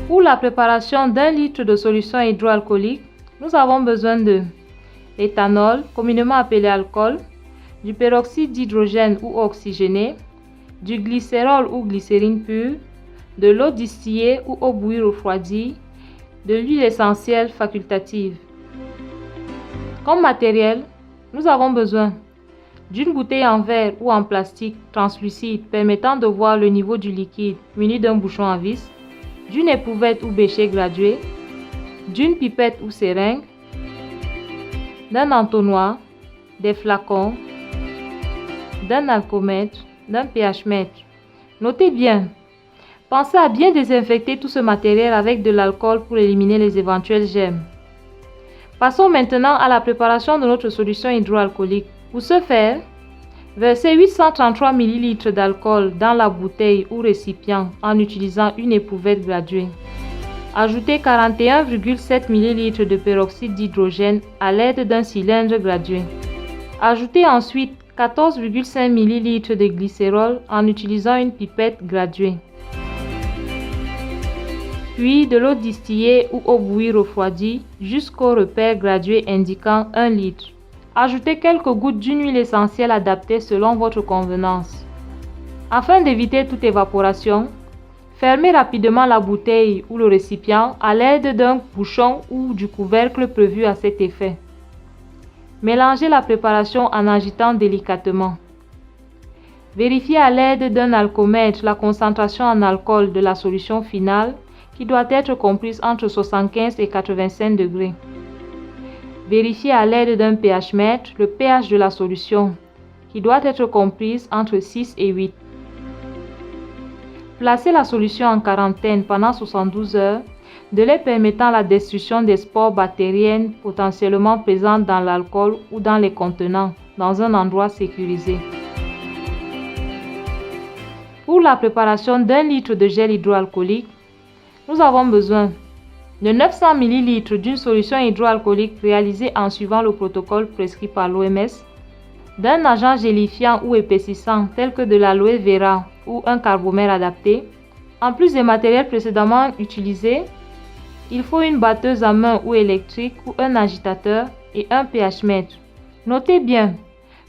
Pour la préparation d'1 litre de solution hydroalcoolique, nous avons besoin de l'éthanol, communément appelé alcool, du peroxyde d'hydrogène ou oxygéné, du glycérol ou glycérine pure, de l'eau distillée ou eau bouillie refroidie, de l'huile essentielle facultative. Comme matériel, nous avons besoin d'une bouteille en verre ou en plastique translucide permettant de voir le niveau du liquide muni d'un bouchon à vis, d'une éprouvette ou bécher gradué, d'une pipette ou seringue, d'un entonnoir, des flacons, d'un alcomètre, d'un pH-mètre. Notez bien, pensez à bien désinfecter tout ce matériel avec de l'alcool pour éliminer les éventuels germes. Passons maintenant à la préparation de notre solution hydroalcoolique. Pour ce faire, versez 833 ml d'alcool dans la bouteille ou récipient en utilisant une éprouvette graduée. Ajoutez 41,7 ml de peroxyde d'hydrogène à l'aide d'un cylindre gradué. Ajoutez ensuite 14,5 ml de glycérol en utilisant une pipette graduée. Puis de l'eau distillée ou eau bouillie refroidie jusqu'au repère gradué indiquant 1 litre. Ajoutez quelques gouttes d'une huile essentielle adaptée selon votre convenance. Afin d'éviter toute évaporation, fermez rapidement la bouteille ou le récipient à l'aide d'un bouchon ou du couvercle prévu à cet effet. Mélangez la préparation en agitant délicatement. Vérifiez à l'aide d'un alcomètre la concentration en alcool de la solution finale qui doit être comprise entre 75 et 85 degrés. Vérifiez à l'aide d'un pH-mètre le pH de la solution qui doit être comprise entre 6 et 8. Placez la solution en quarantaine pendant 72 heures, délai permettant la destruction des spores bactériennes potentiellement présentes dans l'alcool ou dans les contenants dans un endroit sécurisé. Pour la préparation d'1 litre de gel hydroalcoolique, nous avons besoin de 900 ml d'une solution hydroalcoolique réalisée en suivant le protocole prescrit par l'OMS, d'un agent gélifiant ou épaississant tel que de l'aloe vera ou un carbomère adapté. En plus des matériels précédemment utilisés, il faut une batteuse à main ou électrique ou un agitateur et un pH-mètre. Notez bien,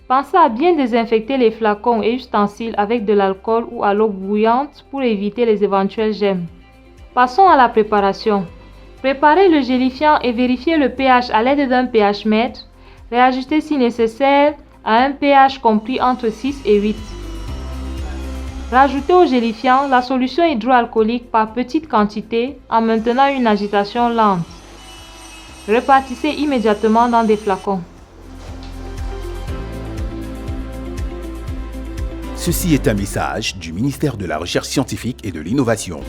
pensez à bien désinfecter les flacons et ustensiles avec de l'alcool ou à l'eau bouillante pour éviter les éventuels germes. Passons à la préparation. Préparez le gélifiant et vérifiez le pH à l'aide d'un pH-mètre. Réajustez si nécessaire à un pH compris entre 6 et 8. Rajoutez au gélifiant la solution hydroalcoolique par petites quantités en maintenant une agitation lente. Répartissez immédiatement dans des flacons. Ceci est un message du ministère de la Recherche scientifique et de l'Innovation.